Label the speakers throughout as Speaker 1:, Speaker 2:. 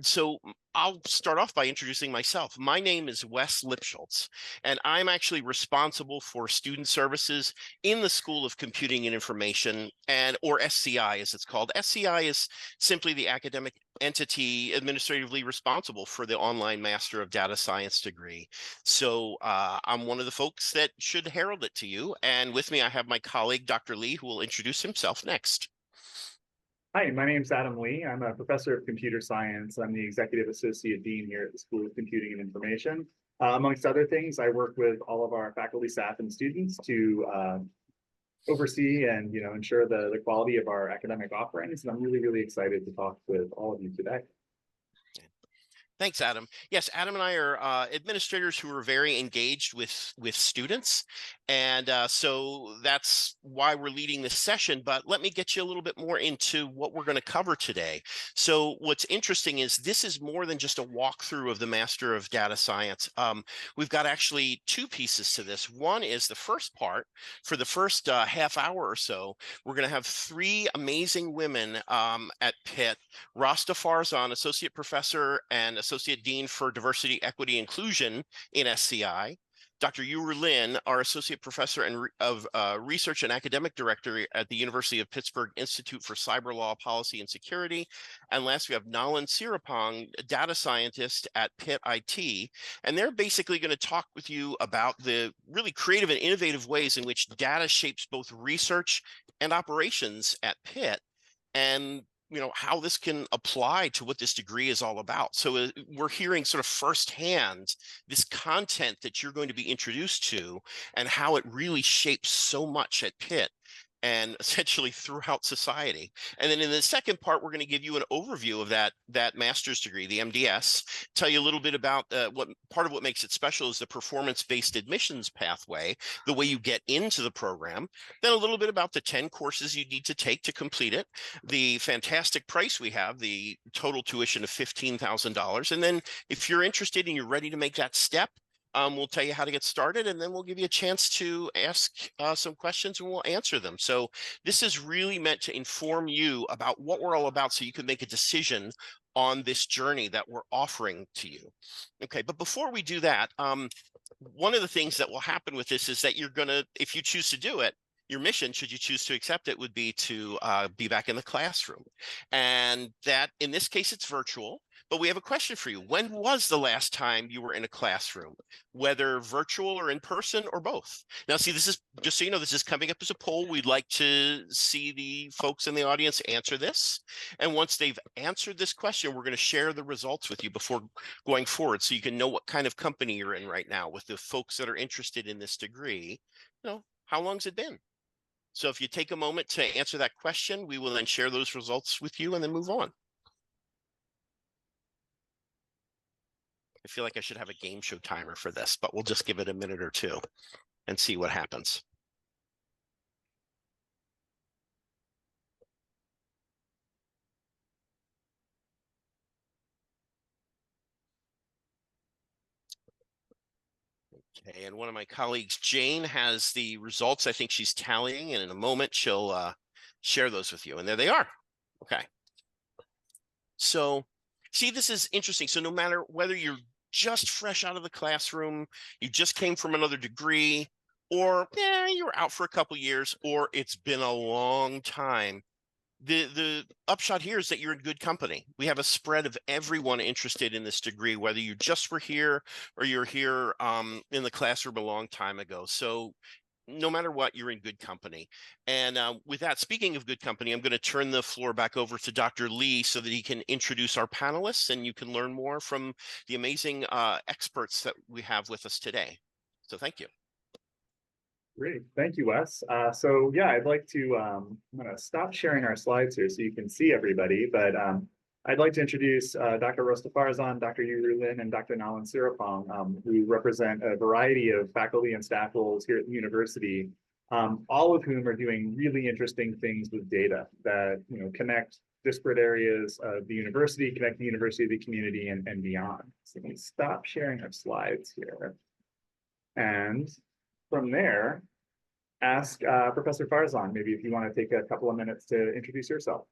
Speaker 1: So I'll start off by introducing myself. My name is Wes Lipschultz, and I'm actually responsible for student services in the School of Computing and Information, or SCI as it's called. SCI is simply the academic entity administratively responsible for the online Master of Data Science degree. So I'm one of the folks that should herald it to you. And with me, I have my colleague, Dr. Lee, who will introduce himself next.
Speaker 2: Hi, my name is Adam Lee. I'm a professor of computer science. I'm the executive associate dean here at the School of Computing and Information. Amongst other things, I work with all of our faculty, staff, and students to oversee and ensure the quality of our academic offerings. And I'm really excited to talk with all of you today.
Speaker 1: Thanks, Adam. Yes, Adam and I are administrators who are very engaged with students. And so that's why we're leading this session. But let me get you a little bit more into what we're going to cover today. So what's interesting is this is more than just a walkthrough of the Master of Data Science. We've got actually two pieces to this. One is the first part. For the first half hour or so, we're going to have three amazing women at Pitt. Rosta Farzan, associate professor and associate dean for diversity, equity, inclusion in SCI. Dr. Nalyn, our associate professor of research and academic director at the University of Pittsburgh Institute for Cyber Law, Policy, and Security. And last, we have Nalyn Siripong, data scientist at Pitt IT. And they're basically going to talk with you about the really creative and innovative ways in which data shapes both research and operations at Pitt, and how this can apply to what this degree is all about. So we're hearing sort of firsthand this content that you're going to be introduced to and how it really shapes so much at Pitt and essentially throughout society. And then in the second part, we're going to give you an overview of that master's degree, the MDS, tell you a little bit about what part of what makes it special is the performance-based admissions pathway, the way you get into the program, then a little bit about the 10 courses you need to take to complete it, the fantastic price we have, the total tuition of $15,000. And then if you're interested and you're ready to make that step, we'll tell you how to get started, and then we'll give you a chance to ask some questions and we'll answer them. So this is really meant to inform you about what we're all about so you can make a decision on this journey that we're offering to you. Okay, but before we do that, one of the things that will happen with this is that you're going to, if you choose to do it, your mission, should you choose to accept it, would be to be back in the classroom. And that, in this case, it's virtual. But we have a question for you. When was the last time you were in a classroom, whether virtual or in person or both? Now, see, this is, just so you know, this is coming up as a poll. We'd like to see the folks in the audience answer this. And once they've answered this question, we're going to share the results with you before going forward so you can know what kind of company you're in right now with the folks that are interested in this degree. How long's it been? So if you take a moment to answer that question, we will then share those results with you and then move on. I feel like I should have a game show timer for this, but we'll just give it a minute or two and see what happens. Okay, and one of my colleagues, Jane, has the results. I think she's tallying, and in a moment she'll share those with you. And there they are. Okay. So, see, this is interesting. So no matter whether you're just fresh out of the classroom, you just came from another degree, or you're out for a couple years, or it's been a long time, the upshot here is that you're in good company. We have a spread of everyone interested in this degree, whether you just were here or you're here in the classroom a long time ago. So no matter what, you're in good company. And with that, speaking of good company, I'm going to turn the floor back over to Dr. Lee so that he can introduce our panelists and you can learn more from the amazing experts that we have with us today. So thank you.
Speaker 2: Great, thank you, Wes. So yeah, I'd like to, I'm going to stop sharing our slides here so you can see everybody, but I'd like to introduce Dr. Rosta Farzan, Dr. Nalyn, and Dr. Nalyn Siripong, who represent a variety of faculty and staff roles here at the university, all of whom are doing really interesting things with data that connect disparate areas of the university, connect the university to the community, and beyond. So let me stop sharing our slides here. And from there, ask Professor Farzan, maybe if you want to take a couple of minutes to introduce yourself.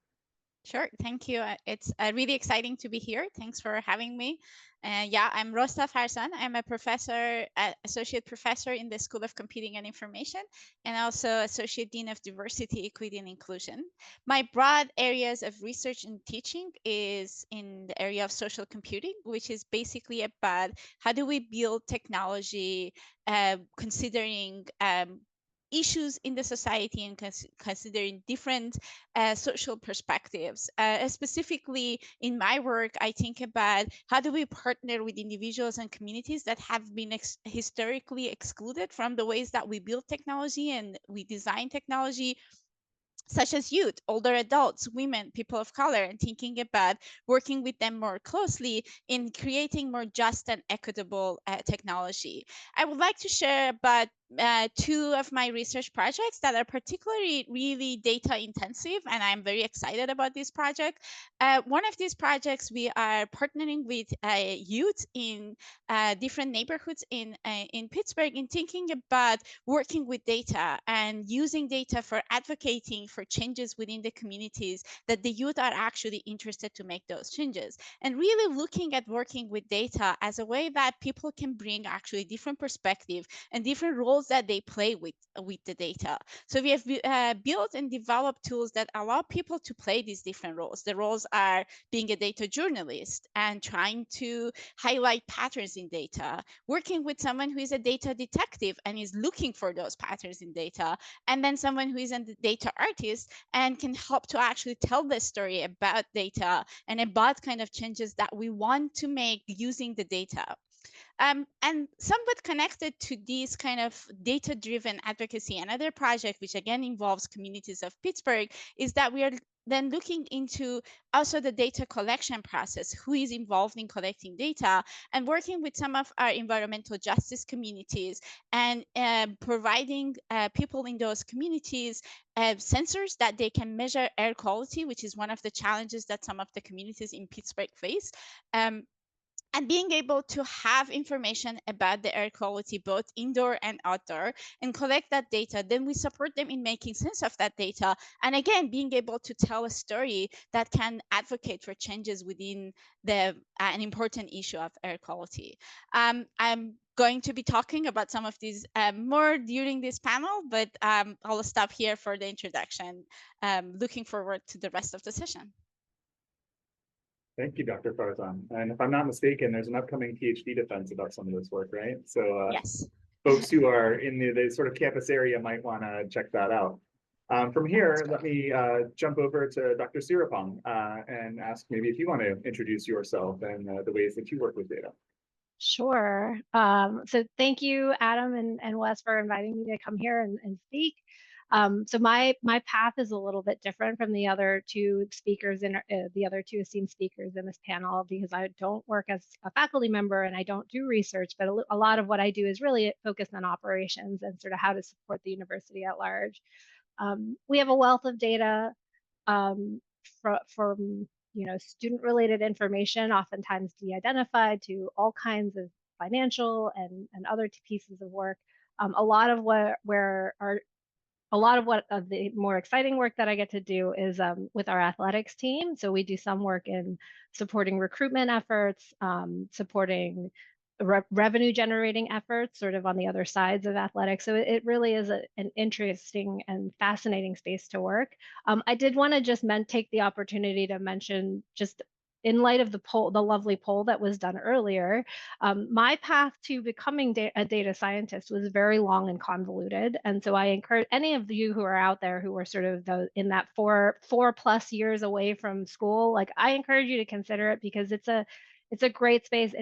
Speaker 3: Sure, thank you. It's really exciting to be here. Thanks for having me. Yeah, I'm Rosta Farzan. I'm a professor, associate professor in the School of Computing and Information, and also associate dean of diversity, equity, and inclusion. My broad areas of research and teaching is in the area of social computing, which is basically about how do we build technology, considering issues in the society and considering different social perspectives. Specifically, in my work, I think about how do we partner with individuals and communities that have been historically excluded from the ways that we build technology and we design technology, such as youth, older adults, women, people of color, and thinking about working with them more closely in creating more just and equitable technology. I would like to share about two of my research projects that are particularly really data intensive, and I'm very excited about this project. One of these projects, we are partnering with youth in different neighborhoods in Pittsburgh in thinking about working with data and using data for advocating for changes within the communities that the youth are actually interested to make those changes, and really looking at working with data as a way that people can bring actually different perspective and different roles that they play with the data. So we have built and developed tools that allow people to play these different roles. The roles are being a data journalist and trying to highlight patterns in data, working with someone who is a data detective and is looking for those patterns in data, and then someone who is a data artist and can help to actually tell the story about data and about kind of changes that we want to make using the data. And somewhat connected to this kind of data-driven advocacy, another project which again involves communities of Pittsburgh is that we are then looking into also the data collection process, who is involved in collecting data, and working with some of our environmental justice communities and providing people in those communities sensors that they can measure air quality, which is one of the challenges that some of the communities in Pittsburgh face. Um, and being able to have information about the air quality both indoor and outdoor and collect that data, then we support them in making sense of that data, and again being able to tell a story that can advocate for changes within the an important issue of air quality. I'm going to be talking about some of these more during this panel, but I'll stop here for the introduction. Looking forward to the rest of the session.
Speaker 2: Thank you, Dr. Farzan. And if I'm not mistaken, there's an upcoming PhD defense about some of this work, right? So
Speaker 3: Yes.
Speaker 2: folks who are in the sort of campus area might want to check that out. From here, let me jump over to Dr. Siripong and ask maybe if you want to introduce yourself and the ways that you work with data.
Speaker 4: Sure. So thank you, Adam and Wes, for inviting me to come here and speak. So my path is a little bit different from the other two speakers and the other two esteemed speakers in this panel, because I don't work as a faculty member and I don't do research, but a lot of what I do is really focused on operations and sort of how to support the university at large. We have a wealth of data from student-related information, oftentimes de-identified, to all kinds of financial and other pieces of work. A lot of the more exciting work that I get to do is with our athletics team. So we do some work in supporting recruitment efforts, supporting revenue generating efforts sort of on the other sides of athletics. So it really is an interesting and fascinating space to work. I did want to just take the opportunity to mention, just in light of the lovely poll that was done earlier, my path to becoming a data scientist was very long and convoluted. And so I encourage any of you who are out there who are sort of in that four plus years away from school, like I encourage you to consider it, because it's a great space.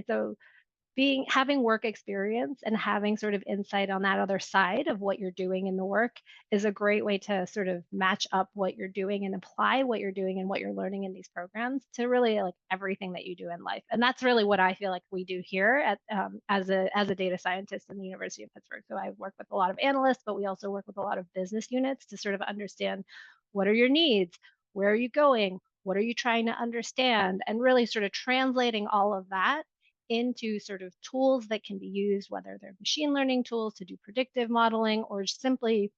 Speaker 4: Having work experience and having sort of insight on that other side of what you're doing in the work is a great way to sort of match up what you're doing and apply what you're doing and what you're learning in these programs to really like everything that you do in life. And that's really what I feel like we do here at as a data scientist in the University of Pittsburgh. So I work with a lot of analysts, but we also work with a lot of business units to sort of understand what are your needs, where are you going, what are you trying to understand, and really sort of translating all of that into sort of tools that can be used, whether they're machine learning tools to do predictive modeling or simply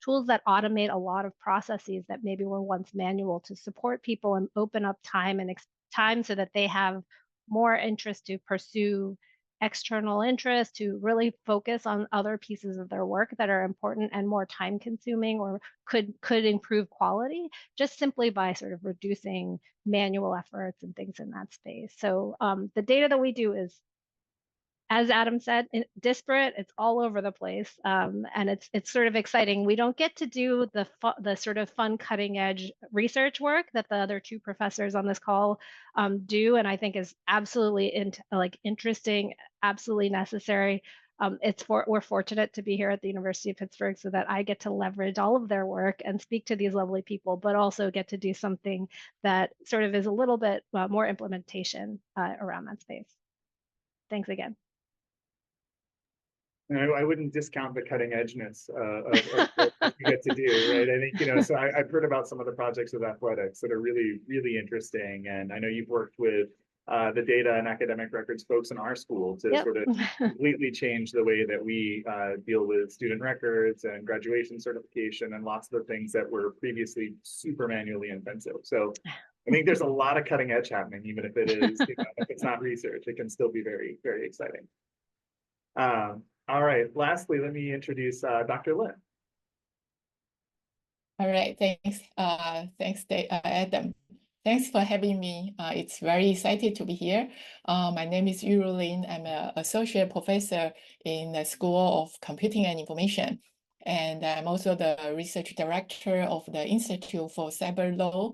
Speaker 4: tools that automate a lot of processes that maybe were once manual to support people and open up time and time so that they have more interest to pursue external interest, to really focus on other pieces of their work that are important and more time consuming or could improve quality just simply by sort of reducing manual efforts and things in that space. So the data that we do is, as Adam said, disparate. It's all over the place, and it's sort of exciting. We don't get to do the sort of fun, cutting edge research work that the other two professors on this call do, and I think is absolutely interesting, absolutely necessary. We're fortunate to be here at the University of Pittsburgh so that I get to leverage all of their work and speak to these lovely people, but also get to do something that sort of is a little bit more implementation around that space. Thanks again.
Speaker 2: I wouldn't discount the cutting edgeness of what you get to do, right? I think, so I've heard about some of the projects with athletics that are really, really interesting. And I know you've worked with the data and academic records folks in our school to sort of completely change the way that we deal with student records and graduation certification and lots of the things that were previously super manually intensive. So I think there's a lot of cutting edge happening, even if it is, if it's not research, it can still be very, very exciting. All right, lastly, let me introduce Dr. Lynn.
Speaker 5: All right, thanks. Thanks, Adam. Thanks for having me. It's very excited to be here. My name is Nalyn. I'm an associate professor in the School of Computing and Information. And I'm also the research director of the Institute for Cyber Law,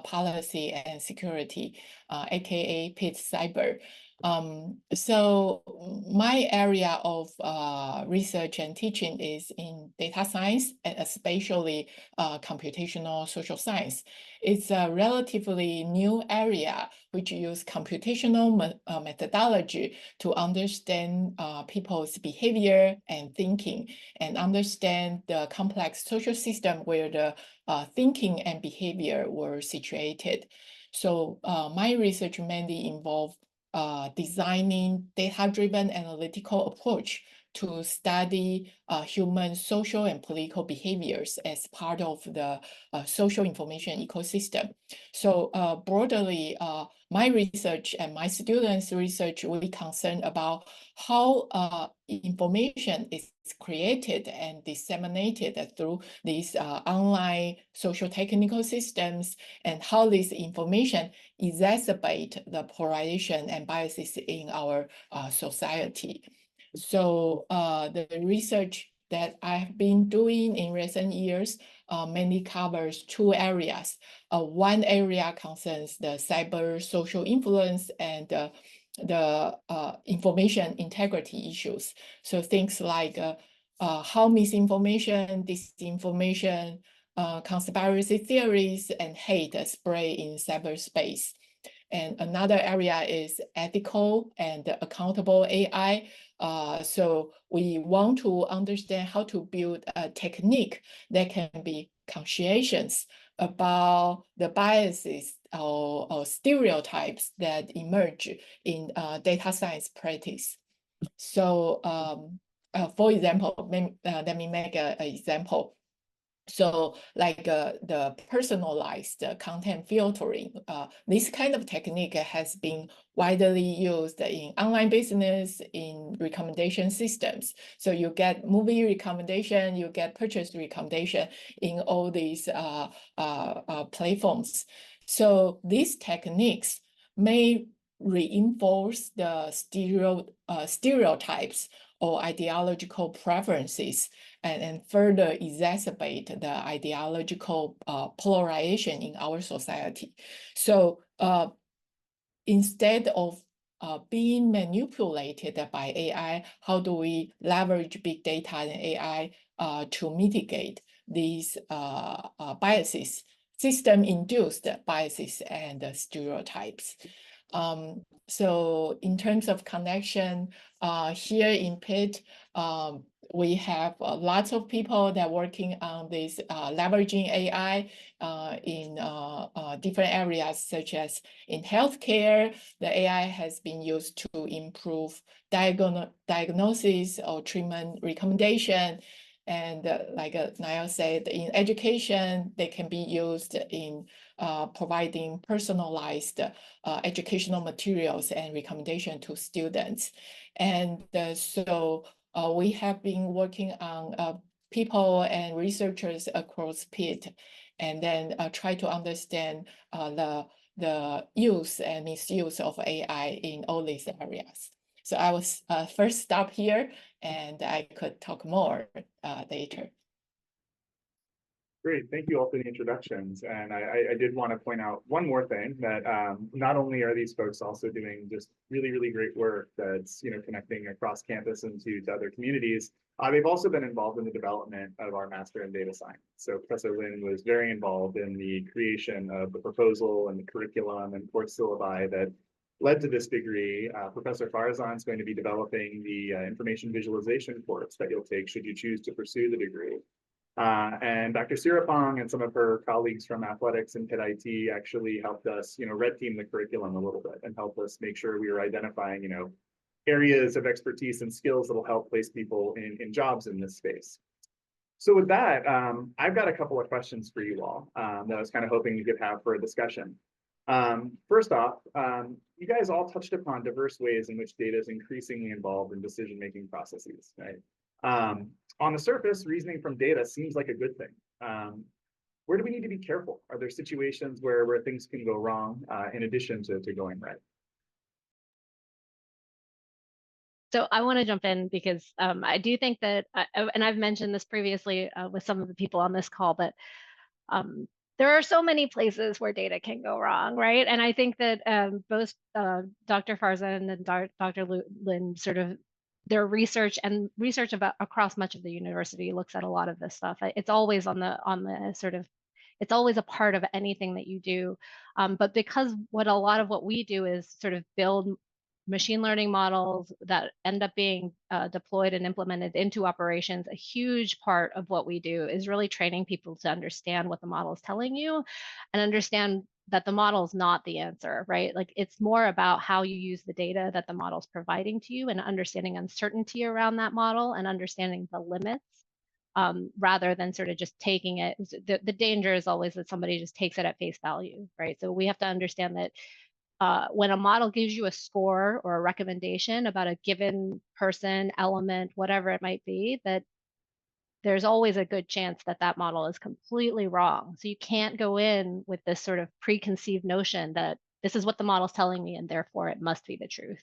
Speaker 5: Policy and Security, aka Pitt Cyber. So my area of research and teaching is in data science, and especially computational social science. It's a relatively new area which use computational methodology to understand people's behavior and thinking, and understand the complex social system where the thinking and behavior were situated. So my research mainly involved designing data-driven analytical approach to study human social and political behaviors as part of the social information ecosystem. So broadly, my research and my students' research will be concerned about how information is created and disseminated through these online social technical systems, and how this information exacerbate the polarization and biases in our society. So the research that I've been doing in recent years mainly covers two areas. One area concerns the cyber social influence and the information integrity issues. So things like how misinformation, disinformation, conspiracy theories, and hate spread in cyberspace. And another area is ethical and accountable AI. So we want to understand how to build a technique that can be conscientious about the biases or stereotypes that emerge in data science practice. So for example, let me make an example. So like the personalized content filtering, this kind of technique has been widely used in online business, in recommendation systems. So you get movie recommendation, you get purchase recommendation in all these platforms. So these techniques may reinforce the stereotypes or ideological preferences, and further exacerbate the ideological polarization in our society. So instead of being manipulated by AI, how do we leverage big data and AI to mitigate these biases, system-induced biases and stereotypes? So in terms of connection, here in Pitt, we have lots of people that are working on this leveraging AI in different areas, such as in healthcare. The AI has been used to improve diagnosis or treatment recommendation. And like Nalyn said, in education, they can be used in providing personalized educational materials and recommendation to students. And so we have been working on people and researchers across Pitt, and then try to understand the use and misuse of AI in all these areas. So I will first stop here, and I could talk more later.
Speaker 2: Great, thank you all for the introductions. And I did want to point out one more thing, that not only are these folks also doing just really, really great work that's, you know, connecting across campus and to other communities, they've also been involved in the development of our Master in Data Science. So Professor Lin was very involved in the creation of the proposal and the curriculum and course syllabi that led to this degree. Professor Farzan is going to be developing the information visualization course that you'll take should you choose to pursue the degree. And Dr. Siripong and some of her colleagues from athletics and Pitt IT actually helped us, you know, red team the curriculum a little bit and help us make sure we were identifying, you know, areas of expertise and skills that will help place people in jobs in this space. So with that, I've got a couple of questions for you all that I was kind of hoping we could have for a discussion. First off, you guys all touched upon diverse ways in which data is increasingly involved in decision-making processes, right? On the surface, reasoning from data seems like a good thing. Where do we need to be careful? Are there situations where things can go wrong in addition to going right?
Speaker 4: So I want to jump in because I do think that, and I've mentioned this previously with some of the people on this call, but there are so many places where data can go wrong, right? And I think that both Dr. Farzan and Dr. Lin sort of, their research about across much of the university looks at a lot of this stuff. It's always on the sort of, it's always a part of anything that you do. But because a lot of what we do is sort of build machine learning models that end up being deployed and implemented into operations, a huge part of what we do is really training people to understand what the model is telling you and understand that the model is not the answer, right? Like it's more about how you use the data that the model is providing to you and understanding uncertainty around that model and understanding the limits rather than sort of just taking it. The danger is always that somebody just takes it at face value, right? So we have to understand that when a model gives you a score or a recommendation about a given person, element, whatever it might be, that there's always a good chance that that model is completely wrong. So you can't go in with this sort of preconceived notion that this is what the model's telling me and therefore it must be the truth.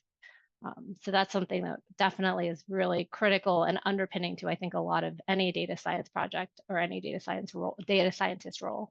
Speaker 4: So that's something that definitely is really critical and underpinning to, I think, a lot of any data science project or any data scientist role.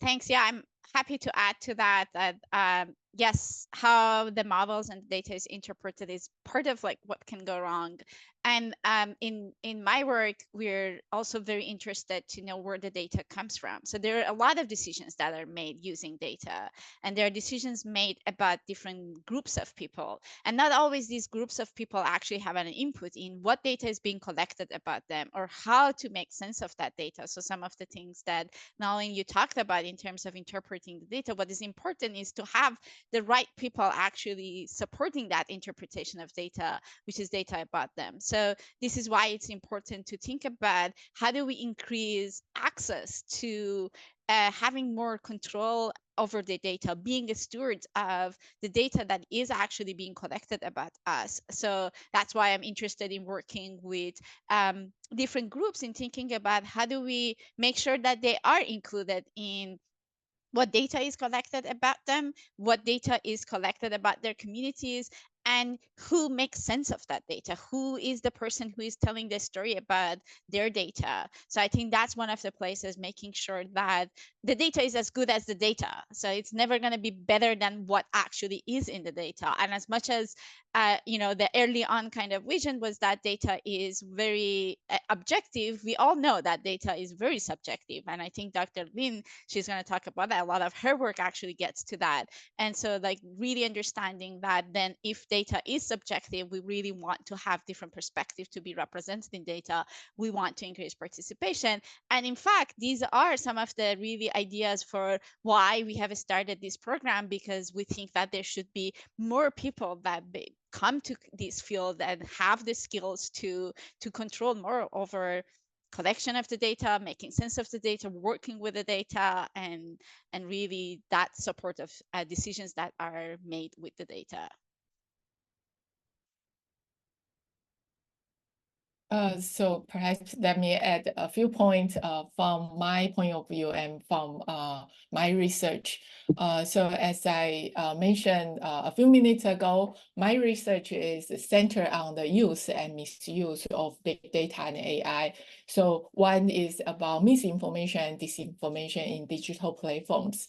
Speaker 3: Thanks. Yeah, I'm happy to add to that, yes, how the models and data is interpreted is part of like what can go wrong. And in my work, we're also very interested to know where the data comes from. So there are a lot of decisions that are made using data, and there are decisions made about different groups of people. And not always these groups of people actually have an input in what data is being collected about them or how to make sense of that data. So some of the things that Nalyn, you talked about in terms of interpreting the data, what is important is to have the right people actually supporting that interpretation of data, which is data about them. So this is why it's important to think about how do we increase access to having more control over the data, being a steward of the data that is actually being collected about us. So that's why I'm interested in working with different groups in thinking about how do we make sure that they are included in what data is collected about them, what data is collected about their communities, and who makes sense of that data, who is the person who is telling the story about their data. So I think that's one of the places, making sure that the data is as good as the data. So it's never going to be better than what actually is in the data. And as much as the early on kind of vision was that data is very objective, we all know that data is very subjective. And I think Dr. Lin, she's going to talk about that. A lot of her work actually gets to that. And so like really understanding that then if data is subjective, we really want to have different perspectives to be represented in data. We want to increase participation. And in fact, these are some of the really ideas for why we have started this program, because we think that there should be more people that come to this field and have the skills to control more over collection of the data, making sense of the data, working with the data, and really that support of decisions that are made with the data.
Speaker 5: So perhaps let me add a few points from my point of view and from my research. So as I mentioned a few minutes ago, my research is centered on the use and misuse of big data and AI. So one is about misinformation and disinformation in digital platforms.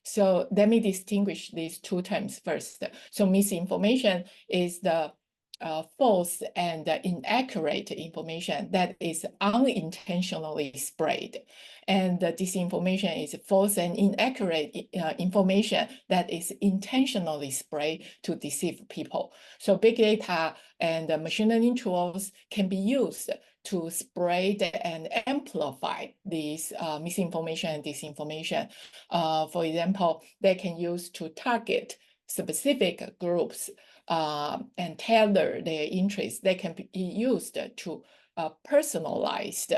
Speaker 5: So let me distinguish these two terms first. So misinformation is the false and inaccurate information that is unintentionally spread. And the disinformation is false and inaccurate information that is intentionally spread to deceive people. So big data and machine learning tools can be used to spread and amplify these misinformation and disinformation. For example, they can use to target specific groups and tailor their interests. They can be used to personalized,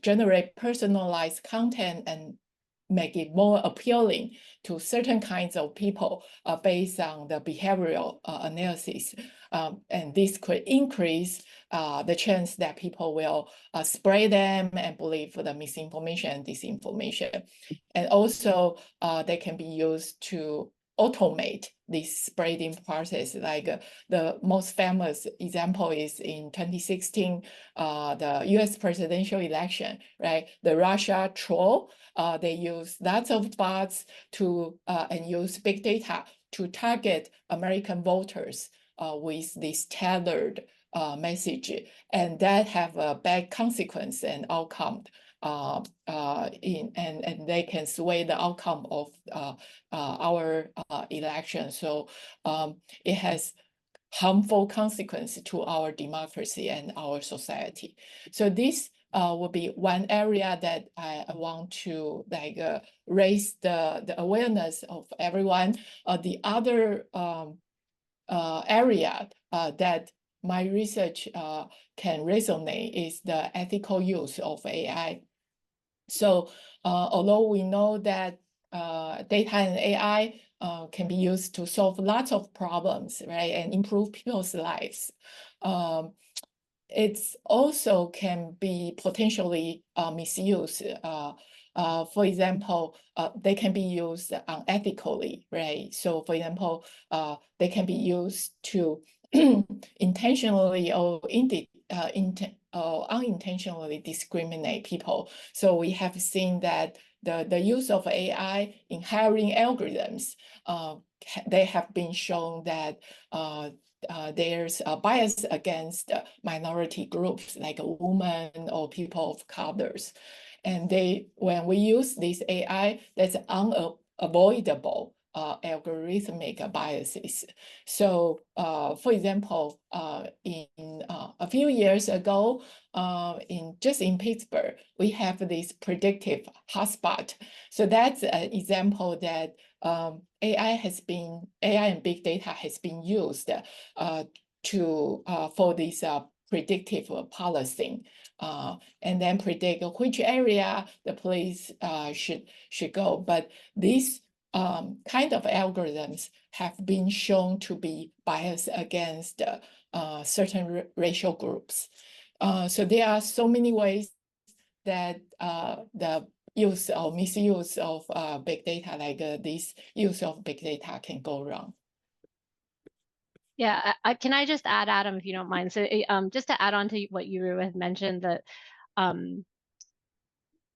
Speaker 5: generate personalized content and make it more appealing to certain kinds of people based on the behavioral analysis. And this could increase the chance that people will spread them and believe the misinformation and disinformation. And also, they can be used to automate this spreading process. Like the most famous example is in 2016, the US presidential election, right? The Russia troll, they use lots of bots to and use big data to target American voters with this tailored message, and that have a bad consequence and outcome. And they can sway the outcome of our election. So it has harmful consequences to our democracy and our society. So this will be one area that I want to raise the awareness of everyone. The other area that my research can resonate is the ethical use of AI. So although we know that data and AI can be used to solve lots of problems, right, and improve people's lives, it also can be potentially misused. For example, they can be used unethically, right? So for example, they can be used to intentionally or unintentionally discriminate people. So we have seen that the use of AI in hiring algorithms, they have been shown that there's a bias against minority groups like women or people of colors. And when we use this AI, that's unavoidable algorithmic biases. So for example, in a few years ago, in Pittsburgh, we have this predictive hotspot. So that's an example that AI and big data has been used for this predictive policing, and then predict which area the police should go. But these kind of algorithms have been shown to be biased against certain racial groups. So there are so many ways that the use or misuse of big data, like this use of big data, can go wrong.
Speaker 4: Yeah, can I just add, Adam, if you don't mind? So just to add on to what you had mentioned, that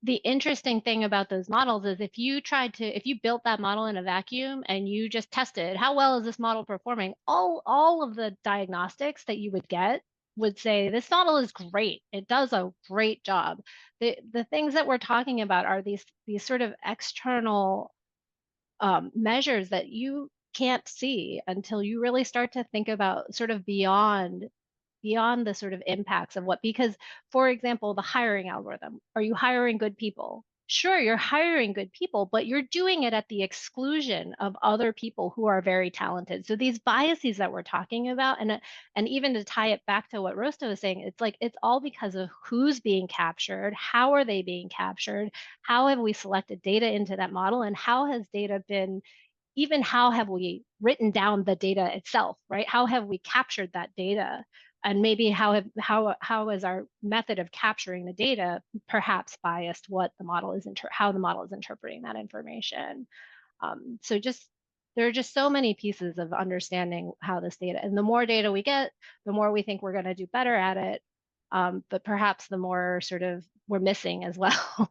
Speaker 4: the interesting thing about those models is if you built that model in a vacuum and you just tested, how well is this model performing? All of the diagnostics that you would get would say, this model is great. It does a great job. The things that we're talking about are these sort of external measures that you can't see until you really start to think about sort of beyond the sort of impacts of because, for example, the hiring algorithm, are you hiring good people? sure, you're hiring good people, but you're doing it at the exclusion of other people who are very talented. So these biases that we're talking about, and even to tie it back to what Rosta was saying, it's like it's all because of who's being captured, how are they being captured, how have we selected data into that model, and how has data been, even how have we written down the data itself, right? How have we captured that data? And maybe how is our method of capturing the data perhaps biased what the model is how the model is interpreting that information. So there are just so many pieces of understanding how this data, and the more data we get, the more we think we're going to do better at it. But perhaps the more sort of we're missing as well.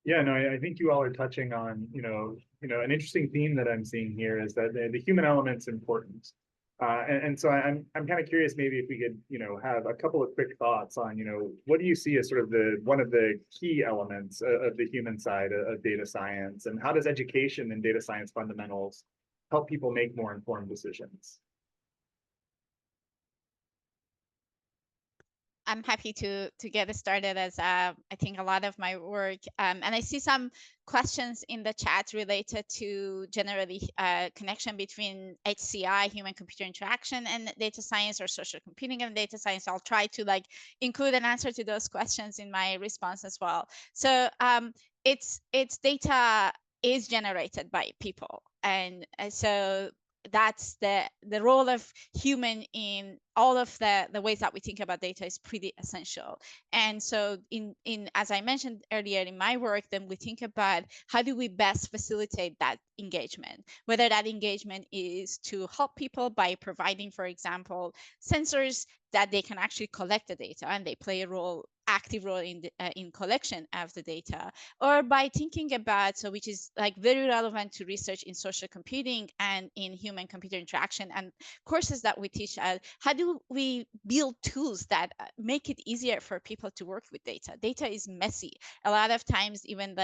Speaker 2: Yeah, no, I think you all are touching on, an interesting theme that I'm seeing here is that the human element's important. And so I'm kind of curious, maybe if we could, have a couple of quick thoughts on, what do you see as sort of one of the key elements of the human side of data science, and how does education and data science fundamentals help people make more informed decisions?
Speaker 3: I'm happy to get started, as I think a lot of my work, and I see some questions in the chat related to generally connection between HCI, human computer interaction, and data science, or social computing and data science. I'll try to include an answer to those questions in my response as well. So it's data is generated by people, and so that's the role of human in all of the ways that we think about data is pretty essential. And so in as I mentioned earlier in my work, then we think about how do we best facilitate that engagement, whether that engagement is to help people by providing, for example, sensors that they can actually collect the data and they play a active role in collection of the data, or by thinking about, so which is very relevant to research in social computing and in human computer interaction and courses that we teach, how do we build tools that make it easier for people to work with data. Data is messy. A lot of times, even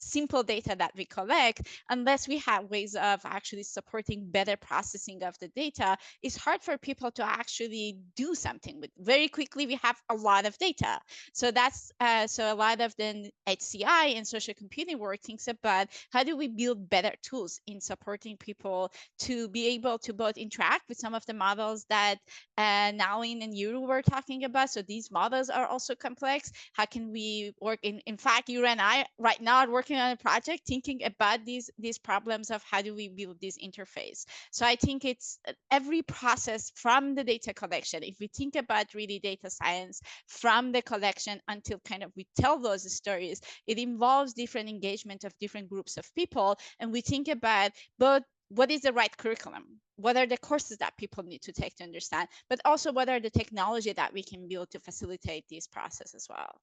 Speaker 3: simple data that we collect, unless we have ways of actually supporting better processing of the data, it's hard for people to actually do something with. Very quickly, we have a lot of data. So that's so a lot of the HCI and social computing work thinks about how do we build better tools in supporting people to be able to both interact with some of the models that Nalyn and Yuru were talking about. So these models are also complex. How can we work in fact, Yuru and I right now are working on a project thinking about these problems of how do we build this interface. So I think it's every process from the data collection. If we think about really data science from the collection until kind of we tell those stories, it involves different engagement of different groups of people. And we think about both what is the right curriculum, what are the courses that people need to take to understand, but also what are the technology that we can build to facilitate this process as well.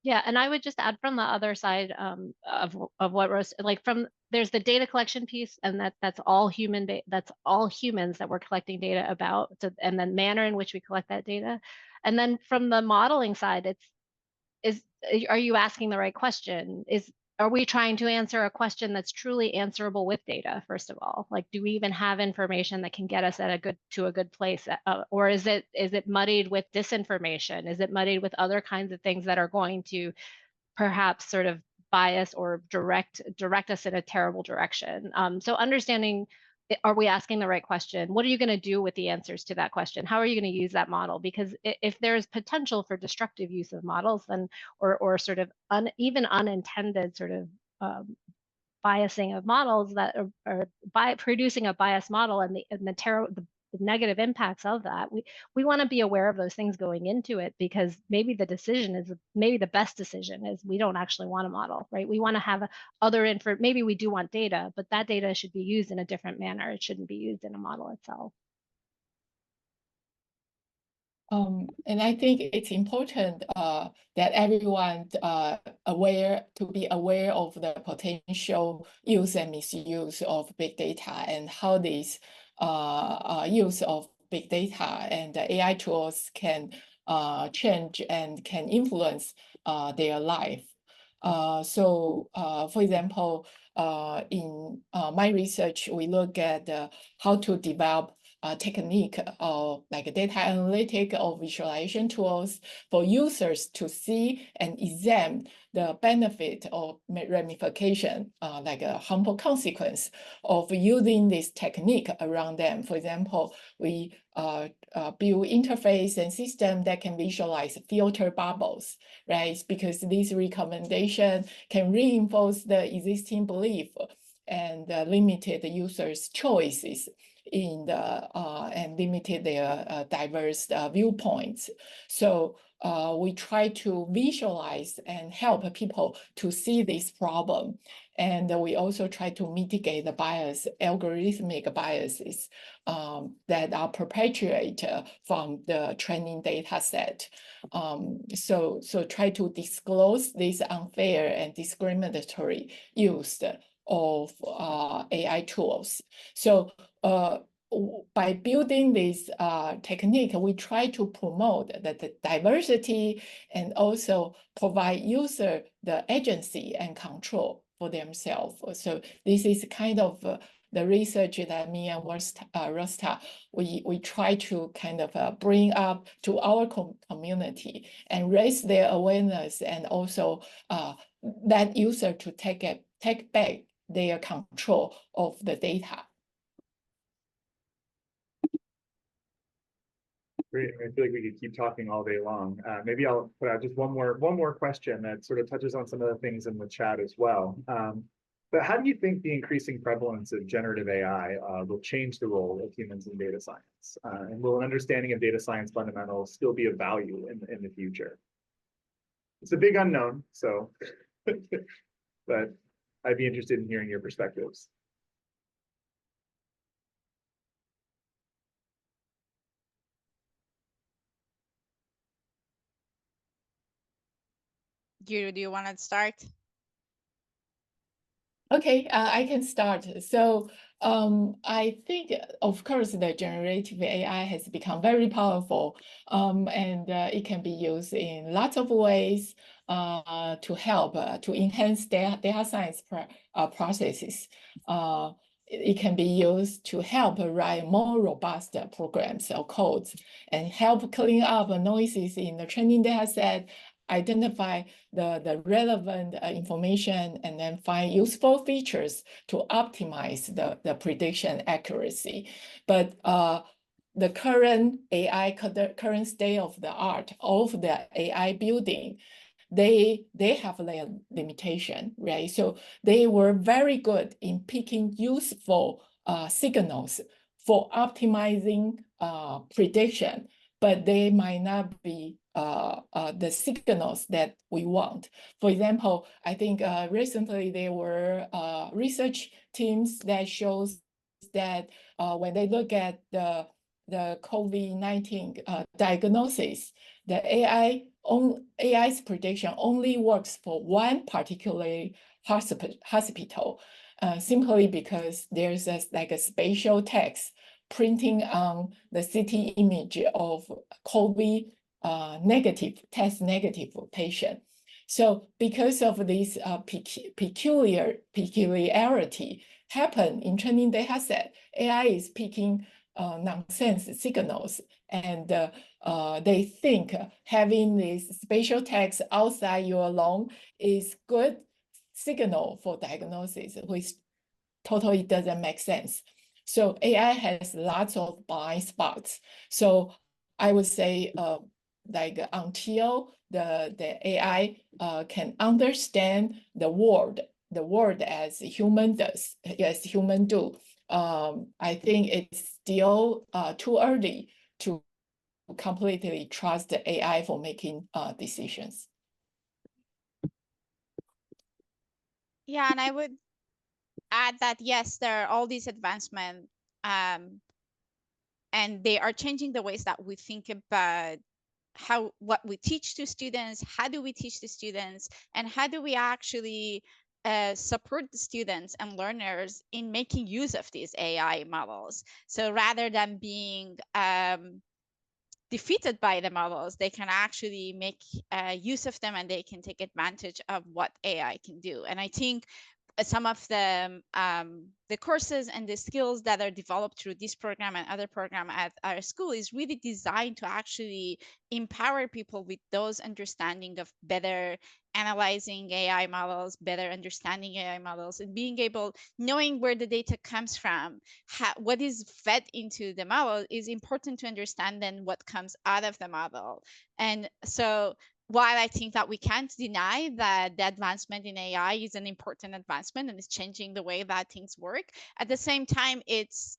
Speaker 4: Yeah, and I would just add from the other side of what Rose, there's the data collection piece, and that's all that's all humans that we're collecting data about, and the manner in which we collect that data. And then from the modeling side, are you asking the right question? Are we trying to answer a question that's truly answerable with data, first of all? Do we even have information that can get us to a good place? Or is it muddied with disinformation? Is it muddied with other kinds of things that are going to perhaps sort of bias or direct us in a terrible direction? So understanding, are we asking the right question? What are you going to do with the answers to that question? How are you going to use that model? Because if there's potential for destructive use of models, then or sort of even unintended sort of biasing of models that are by producing a biased model and the negative impacts of that, we want to be aware of those things going into it, because maybe the best decision is we don't actually want a model, right? We want to have maybe we do want data, but that data should be used in a different manner. It shouldn't be used in a model itself.
Speaker 5: And I think it's important that everyone be aware of the potential use and misuse of big data, and how this use of big data and the AI tools can change and can influence their life. So, for example, in my research, we look at how to develop technique or like data analytic or visualization tools for users to see and examine the benefit or ramification, like a harmful consequence of using this technique around them. For example, we build interface and system that can visualize filter bubbles, right? Because this recommendation can reinforce the existing belief and limited the users' choices in the and limited their diverse viewpoints. So we try to visualize and help people to see this problem. And we also try to mitigate the bias, algorithmic biases that are perpetuated from the training data set. So try to disclose this unfair and discriminatory use of AI tools. So by building this technique, we try to promote the diversity and also provide user the agency and control for themselves. So this is kind of the research that me and Rosta, we try to kind of bring up to our community and raise their awareness, and also that user to take back their control of the data.
Speaker 2: Great. I feel like we could keep talking all day long. Maybe I'll put out just one more question that sort of touches on some of the things in the chat as well. But how do you think the increasing prevalence of generative AI will change the role of humans in data science? And will an understanding of data science fundamentals still be of value in the future? It's a big unknown, so, but I'd be interested in hearing your perspectives.
Speaker 3: Do you want to start?
Speaker 5: Okay, I can start. So I think, of course, the generative AI has become very powerful, and it can be used in lots of ways to help to enhance data science processes. It can be used to help write more robust programs or codes and help clean up noises in the training data set, identify the relevant information, and then find useful features to optimize the prediction accuracy. But the current AI, current state of the art of the AI building, they have their limitation, right? So they were very good in picking useful signals for optimizing prediction, but they might not be the signals that we want. For example, I think recently there were research teams that shows that when they look at the COVID-19 diagnosis, the AI's prediction only works for one particular hospital, simply because there's like a spatial text printing on the CT image of COVID test negative patient. So because of this peculiarity happen in training data set, AI is picking nonsense signals, and they think having this spatial text outside your lung is good signal for diagnosis, which totally doesn't make sense. So AI has lots of blind spots. So I would say like until the AI can understand the world as human do, I think it's still too early to completely trust the AI for making decisions.
Speaker 3: Yeah, and I would add that yes, there are all these advancements, and they are changing the ways that we think about what we teach to students, how do we teach the students, and how do we actually support the students and learners in making use of these AI models. So rather than being defeated by the models, they can actually make use of them, and they can take advantage of what AI can do. And I think some of the courses and the skills that are developed through this program and other program at our school is really designed to actually empower people with those understanding of better analyzing AI models, better understanding AI models, and being able, knowing where the data comes from, what is fed into the model is important to understand then what comes out of the model. And so while I think that we can't deny that the advancement in AI is an important advancement and it's changing the way that things work, at the same time, it's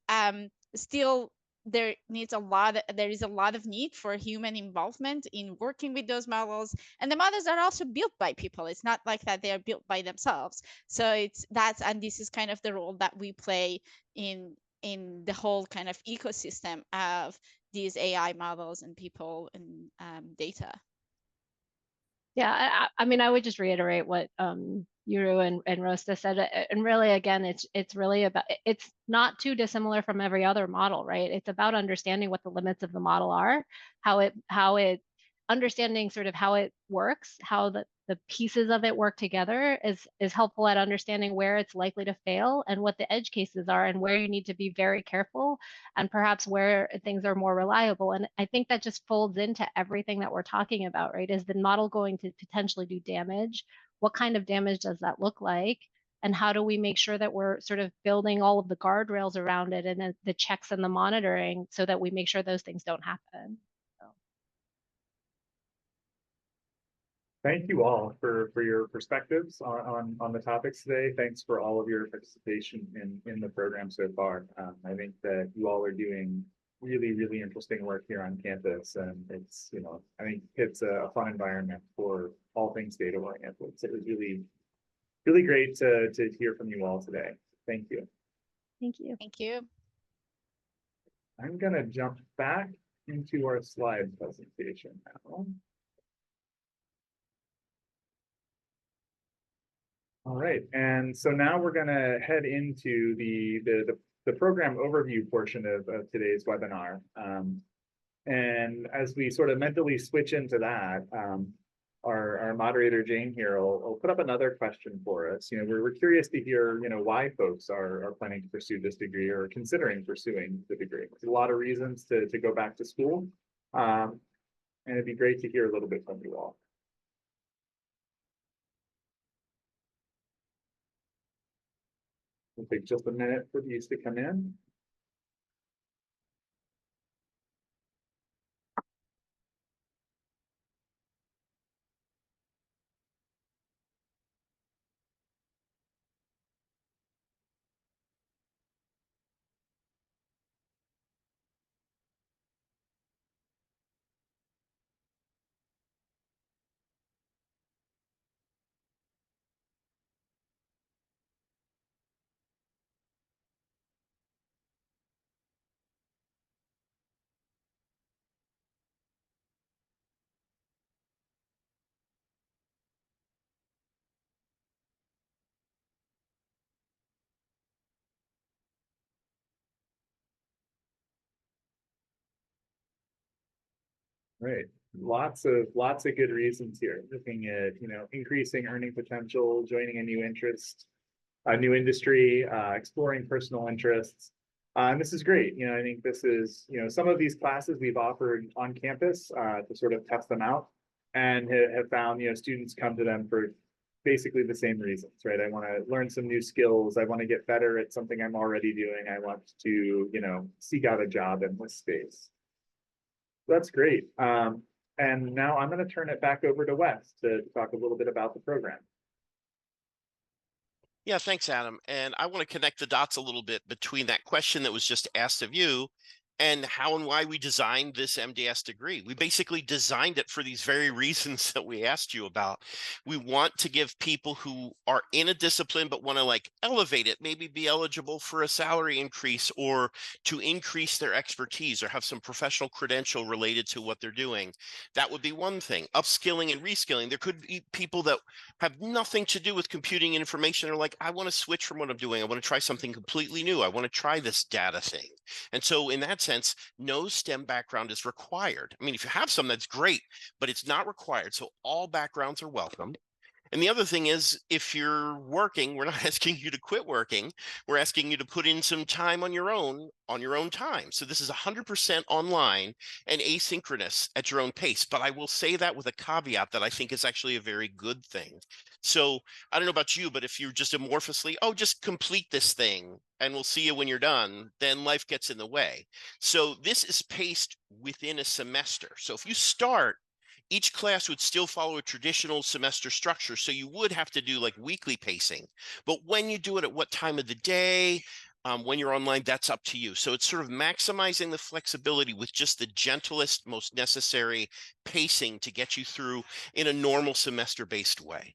Speaker 3: still there is a lot of need for human involvement in working with those models, and the models are also built by people. It's not like that they are built by themselves. So and this is kind of the role that we play in the whole kind of ecosystem of these AI models and people and data.
Speaker 4: Yeah, I mean, I would just reiterate what Yuru and Rosta said, and really, again, it's really about, it's not too dissimilar from every other model, right? It's about understanding what the limits of the model are, how it understanding sort of how it works, how the pieces of it work together is helpful at understanding where it's likely to fail and what the edge cases are and where you need to be very careful and perhaps where things are more reliable. And I think that just folds into everything that we're talking about, right? Is the model going to potentially do damage? What kind of damage does that look like? And how do we make sure that we're sort of building all of the guardrails around it and the checks and the monitoring so that we make sure those things don't happen?
Speaker 2: Thank you all for your perspectives on the topics today. Thanks for all of your participation in the program so far. I think that you all are doing really, really interesting work here on campus, and it's, you know, I think it's a fun environment for all things data oriented. So it was really, really great to hear from you all today. Thank you.
Speaker 4: Thank you.
Speaker 3: Thank you.
Speaker 2: I'm gonna jump back into our slide presentation now. All right, and so now we're gonna head into the program overview portion of today's webinar. And as we sort of mentally switch into that, our moderator Jane here will put up another question for us. You know, we're curious to hear, you know, why folks are planning to pursue this degree or considering pursuing the degree. There's a lot of reasons to go back to school, and it'd be great to hear a little bit from you all. It'll take just a minute for these to come in. Right. Lots of good reasons here. Looking at, you know, increasing earning potential, joining a new interest, a new industry, exploring personal interests. And this is great. You know, I think this is, you know, some of these classes we've offered on campus to sort of test them out, and have found, you know, students come to them for basically the same reasons, right? I want to learn some new skills. I want to get better at something I'm already doing. I want to, you know, seek out a job in this space. That's great. And now I'm going to turn it back over to Wes to talk a little bit about the program.
Speaker 1: Yeah, thanks, Adam. And I want to connect the dots a little bit between that question that was just asked of you and how and why we designed this MDS degree. We basically designed it for these very reasons that we asked you about. We want to give people who are in a discipline but want to like elevate it, maybe be eligible for a salary increase or to increase their expertise or have some professional credential related to what they're doing. That would be one thing. Upskilling and reskilling. There could be people that have nothing to do with computing information. They're like, I want to switch from what I'm doing. I want to try something completely new. I want to try this data thing. And so in that sense, no STEM background is required. I mean, if you have some, that's great, but it's not required. So all backgrounds are welcome. And the other thing is, if you're working, we're not asking you to quit working. We're asking you to put in some time on your own time. So this is 100% online and asynchronous at your own pace. But I will say that with a caveat that I think is actually a very good thing. So I don't know about you, but if you're just amorphously, oh, just complete this thing and we'll see you when you're done, then life gets in the way. So this is paced within a semester. So if you start, each class would still follow a traditional semester structure. So you would have to do like weekly pacing. But when you do it at what time of the day, when you're online, that's up to you. So it's sort of maximizing the flexibility with just the gentlest, most necessary pacing to get you through in a normal semester-based way.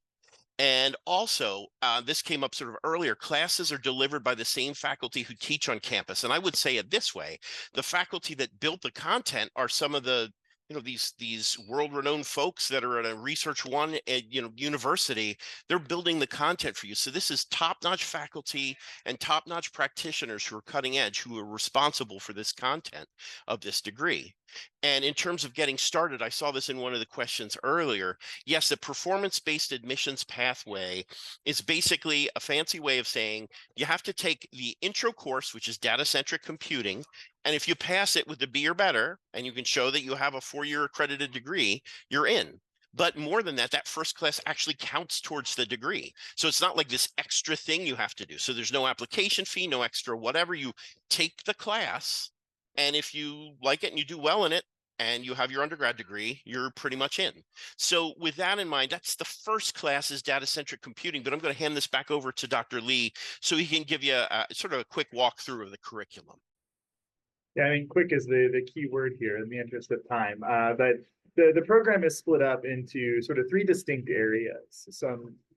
Speaker 1: And also, this came up sort of earlier, classes are delivered by the same faculty who teach on campus. And I would say it this way, the faculty that built the content are some of the, these world-renowned folks that are at a Research One university. They're building the content for you. So this is top-notch faculty and top-notch practitioners who are cutting edge, who are responsible for this content of this degree. And in terms of getting started, I saw this in one of the questions earlier. Yes, the performance-based admissions pathway is basically a fancy way of saying you have to take the intro course, which is data-centric computing, and if you pass it with a B or better, and you can show that you have a 4-year accredited degree, you're in. But more than that, that first class actually counts towards the degree. So it's not like this extra thing you have to do. So there's no application fee, no extra whatever. You take the class, and if you like it and you do well in it, and you have your undergrad degree, you're pretty much in. So with that in mind, that's the first class is data-centric computing, but I'm going to hand this back over to Dr. Lee so he can give you a sort of a quick walkthrough of the curriculum.
Speaker 2: Yeah, I mean, quick is the key word here in the interest of time. But the program is split up into sort of 3 distinct areas.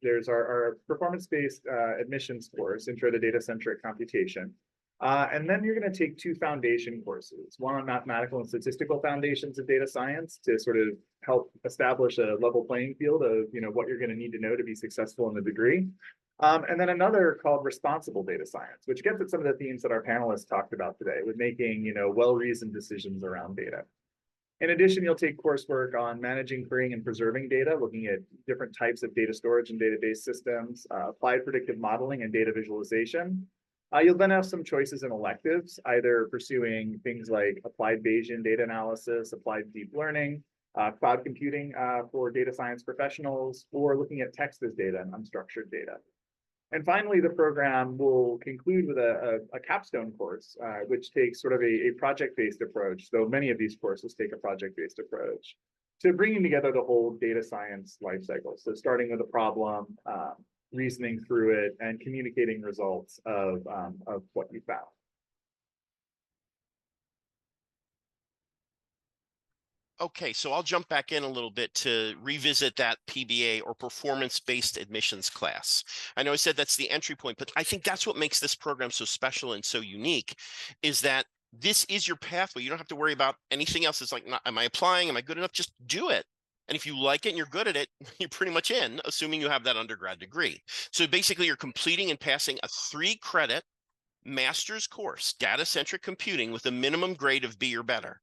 Speaker 2: There's our performance-based admissions course, Intro to Data-Centric Computation. And then you're going to take 2 foundation courses, one on mathematical and statistical foundations of data science to sort of help establish a level playing field of what you're going to need to know to be successful in the degree. And then another called responsible data science, which gets at some of the themes that our panelists talked about today with making well-reasoned decisions around data. In addition, you'll take coursework on managing, querying, and preserving data, looking at different types of data storage and database systems, applied predictive modeling and data visualization. You'll then have some choices in electives, either pursuing things like applied Bayesian data analysis, applied deep learning, cloud computing for data science professionals, or looking at text as data and unstructured data. And finally, the program will conclude with a capstone course, which takes sort of a project-based approach, though many of these courses take a project-based approach, to bringing together the whole data science lifecycle. So starting with a problem, reasoning through it, and communicating results of what you found.
Speaker 1: Okay, so I'll jump back in a little bit to revisit that PBA or performance-based admissions class. I know I said that's the entry point, but I think that's what makes this program so special and so unique, is that this is your pathway. You don't have to worry about anything else. It's like, am I applying? Am I good enough? Just do it. And if you like it and you're good at it, you're pretty much in, assuming you have that undergrad degree. So basically, you're completing and passing a 3-credit master's course, data-centric computing, with a minimum grade of B or better.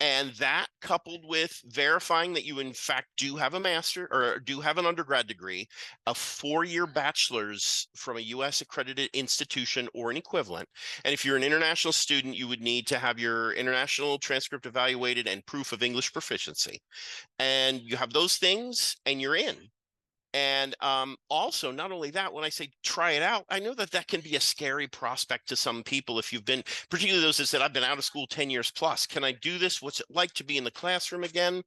Speaker 1: And that, coupled with verifying that you in fact do have a master or do have an undergrad degree, a 4-year bachelor's from a US accredited institution or an equivalent. And if you're an international student, you would need to have your international transcript evaluated and proof of English proficiency. And you have those things and you're in. And also, not only that, when I say try it out, I know that that can be a scary prospect to some people. If you've been, particularly those that said, I've been out of school 10 years plus, can I do this? What's it like to be in the classroom again?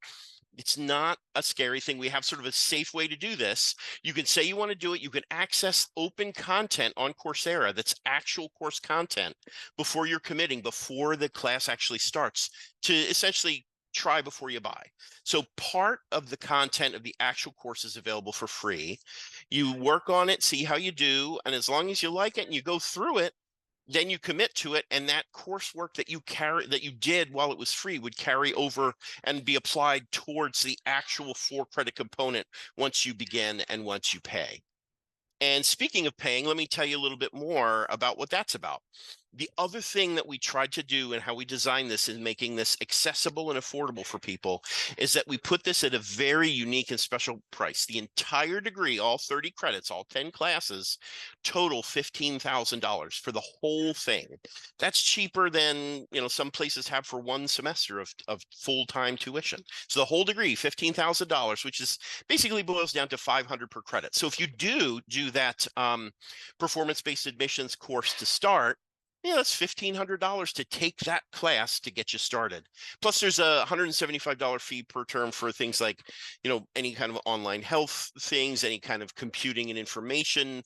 Speaker 1: It's not a scary thing. We have sort of a safe way to do this. You can say you want to do it. You can access open content on Coursera that's actual course content before you're committing, before the class actually starts, to essentially try before you buy. So part of the content of the actual course is available for free. You work on it, see how you do, and as long as you like it and you go through it, then you commit to it, and that coursework that you did while it was free would carry over and be applied towards the actual 4-credit component once you begin and once you pay. And speaking of paying, let me tell you a little bit more about what that's about. The other thing that we tried to do and how we designed this in making this accessible and affordable for people is that we put this at a very unique and special price. The entire degree, all 30 credits, all 10 classes, total $15,000 for the whole thing. That's cheaper than, you know, some places have for one semester of full-time tuition. So the whole degree, $15,000, which is basically boils down to $500 per credit. So if you do that performance-based admissions course to start, yeah, that's $1,500 to take that class to get you started. Plus, there's a $175 fee per term for things like, you know, any kind of online health things, any kind of computing and information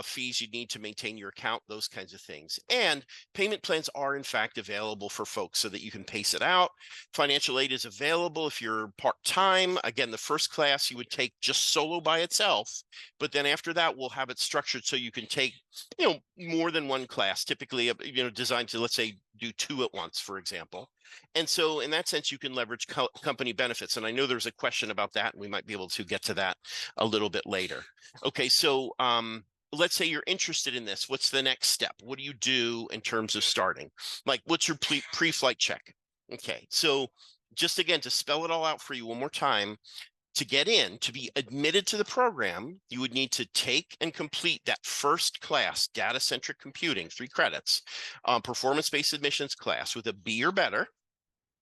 Speaker 1: fees you need to maintain your account, those kinds of things. And payment plans are, in fact, available for folks so that you can pace it out. Financial aid is available if you're part-time. Again, the first class you would take just solo by itself, but then after that, we'll have it structured so you can take, you know, more than one class, typically, you know, designed to, let's say, do 2 at once, for example. And so in that sense, you can leverage company benefits. And I know there's a question about that, and we might be able to get to that a little bit later. Okay, so let's say you're interested in this. What's the next step? What do you do in terms of starting? Like, what's your pre-flight check? Okay, so just again, to spell it all out for you one more time, to get in, to be admitted to the program, you would need to take and complete that first class, data-centric computing, 3 credits, performance-based admissions class with a B or better.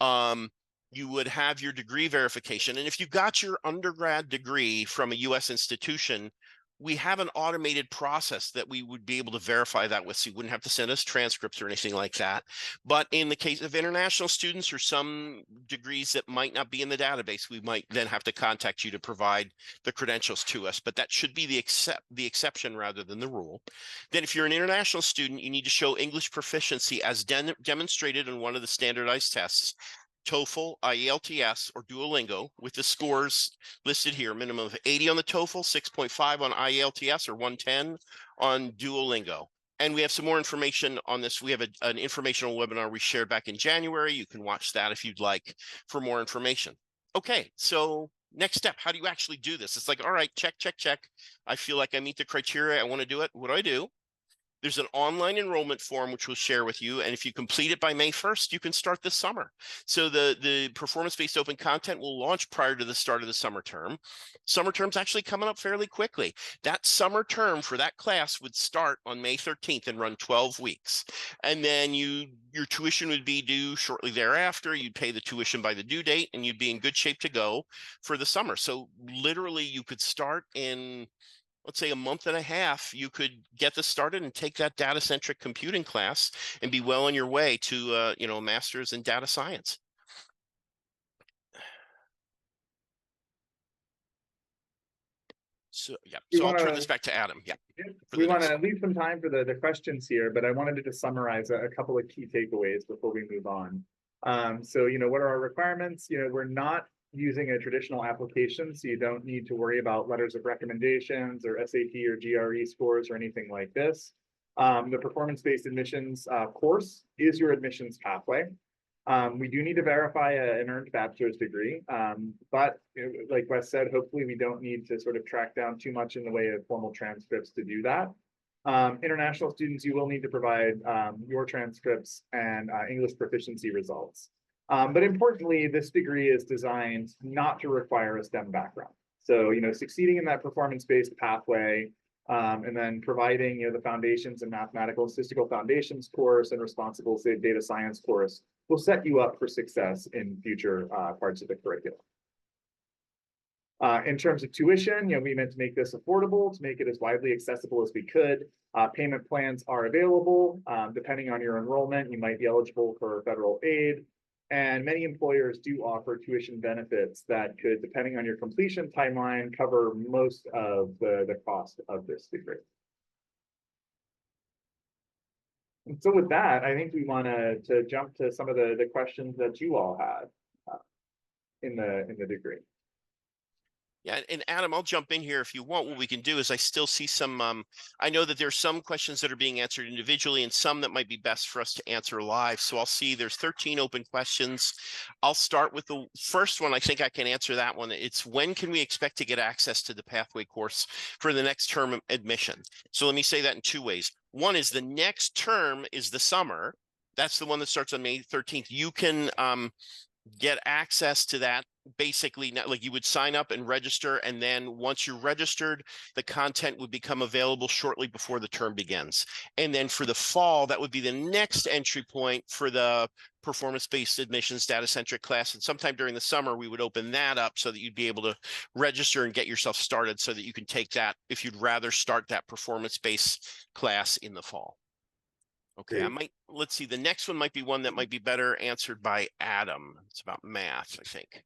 Speaker 1: You would have your degree verification. And if you got your undergrad degree from a U.S. institution, we have an automated process that we would be able to verify that with, so you wouldn't have to send us transcripts or anything like that. But in the case of international students or some degrees that might not be in the database, we might then have to contact you to provide the credentials to us. But that should be the exception rather than the rule. Then if you're an international student, you need to show English proficiency as demonstrated in one of the standardized tests, TOEFL, IELTS, or Duolingo, with the scores listed here: minimum of 80 on the TOEFL, 6.5 on IELTS, or 110 on Duolingo. And we have some more information on this. We have an informational webinar we shared back in January. You can watch that if you'd like for more information. Okay, so next step, how do you actually do this? It's like, all right, check, check, check. I feel like I meet the criteria. I want to do it. What do I do? There's an online enrollment form, which we'll share with you. And if you complete it by May 1st, you can start this summer. So the performance-based open content will launch prior to the start of the summer term. Summer term's actually coming up fairly quickly. That summer term for that class would start on May 13th and run 12 weeks. And then your tuition would be due shortly thereafter. You'd pay the tuition by the due date, and you'd be in good shape to go for the summer. So literally you could start in, let's say, a month and a half. You could get this started and take that data-centric computing class and be well on your way to, you know, a master's in data science. So, yeah, so I'll turn this back to Adam. Yeah.
Speaker 2: We want to leave some time for the questions here, but I wanted to just summarize a couple of key takeaways before we move on. So, you know, what are our requirements? You know, we're not using a traditional application, so you don't need to worry about letters of recommendations or SAT or GRE scores or anything like this. The performance-based admissions course is your admissions pathway. We do need to verify an earned bachelor's degree, but like Wes said, hopefully we don't need to sort of track down too much in the way of formal transcripts to do that. International students, you will need to provide your transcripts and English proficiency results. But importantly, this degree is designed not to require a STEM background. So, you know, succeeding in that performance-based pathway, and then providing, you know, the foundations and mathematical statistical foundations course and responsible data science course will set you up for success in future parts of the curriculum. In terms of tuition, you know, we meant to make this affordable, to make it as widely accessible as we could. Payment plans are available. Depending on your enrollment, you might be eligible for federal aid. And many employers do offer tuition benefits that could, depending on your completion timeline, cover most of the cost of this degree. And so with that, I think we want to jump to some of the questions that you all had in the degree.
Speaker 1: Yeah, and Adam, I'll jump in here if you want. What we can do is I still see some, I know that there's some questions that are being answered individually and some that might be best for us to answer live. So I'll see there's 13 open questions. I'll start with the first one. I think I can answer that one. It's, when can we expect to get access to the pathway course for the next term admission? So let me say that in 2 ways. One is the next term is the summer. That's the one that starts on May 13th. You can get access to that basically, like you would sign up and register, and then once you're registered, the content would become available shortly before the term begins. And then for the fall, that would be the next entry point for the performance-based admissions data-centric class. And sometime during the summer, we would open that up so that you'd be able to register and get yourself started so that you can take that if you'd rather start that performance-based class in the fall. Okay, let's see, the next one might be one that might be better answered by Adam. It's about math, I think.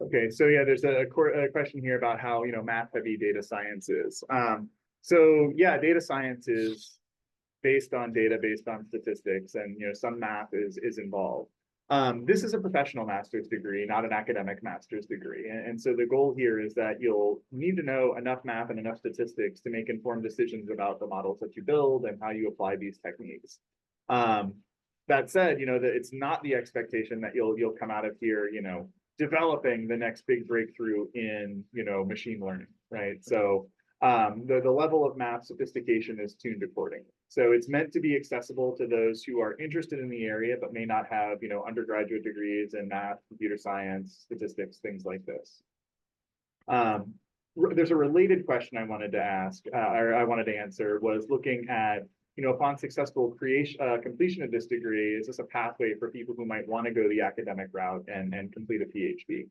Speaker 2: Okay, so yeah, there's a question here about how, math heavy data science is. So yeah, data science is based on data, based on statistics, and some math is involved. This is a professional master's degree, not an academic master's degree. And so the goal here is that you'll need to know enough math and enough statistics to make informed decisions about the models that you build and how you apply these techniques. That said, that it's not the expectation that you'll come out of here, developing the next big breakthrough in, machine learning, right? So the level of math sophistication is tuned accordingly. So it's meant to be accessible to those who are interested in the area, but may not have, undergraduate degrees in math, computer science, statistics, things like this. There's a related question I wanted to ask, or I wanted to answer, was looking at, upon successful completion of this degree, is this a pathway for people who might want to go the academic route and complete a PhD?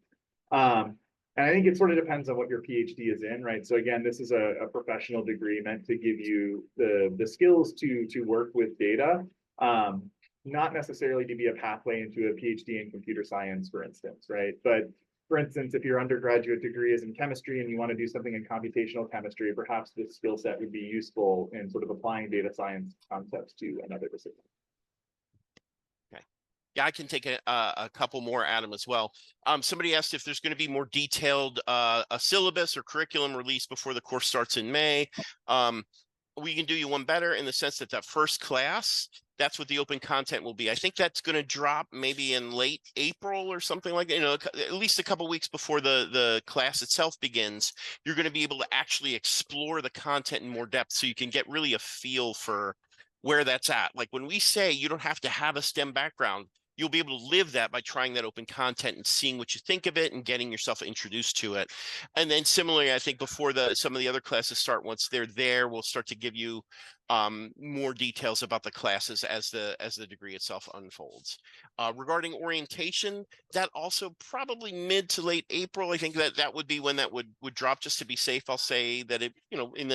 Speaker 2: And I think it sort of depends on what your PhD is in, right? So again, this is a professional degree meant to give you the skills to work with data, not necessarily to be a pathway into a PhD in computer science, for instance, right? But for instance, if your undergraduate degree is in chemistry and you want to do something in computational chemistry, perhaps this skill set would be useful in sort of applying data science concepts to another discipline.
Speaker 1: Yeah, I can take a couple more, Adam, as well. Somebody asked if there's going to be more detailed a syllabus or curriculum released before the course starts in May. We can do you one better in the sense that first class, that's what the open content will be. I think that's going to drop maybe in late April or something like that, at least a couple weeks before the class itself begins. You're going to be able to actually explore the content in more depth so you can get really a feel for where that's at. Like when we say you don't have to have a STEM background, you'll be able to live that by trying that open content and seeing what you think of it and getting yourself introduced to it. And then similarly, I think before some of the other classes start, once they're there, we'll start to give you more details about the classes as the degree itself unfolds. Regarding orientation, that also probably mid to late April. I think that would be when that would drop. Just to be safe, I'll say that it, in